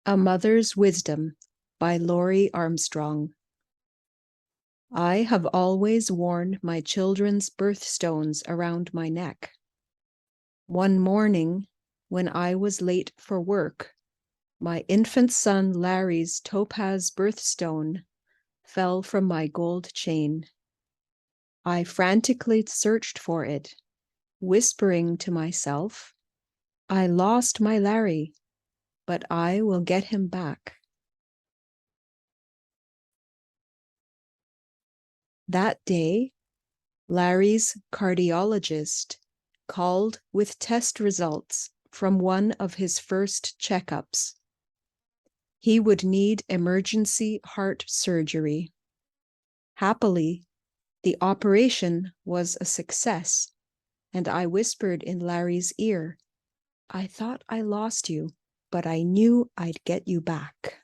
A Mother's Wisdom by Laurie Armstrong. I have always worn my children's birthstones around my neck. One morning, when I was late for work, my infant son Larry's topaz birthstone fell from my gold chain. I frantically searched for it, whispering to myself, "I lost my Larry, but I will get him back." That day, Larry's cardiologist called with test results from one of his first checkups. He would need emergency heart surgery. Happily, the operation was a success, and I whispered in Larry's ear, "I thought I lost you, but I knew I'd get you back."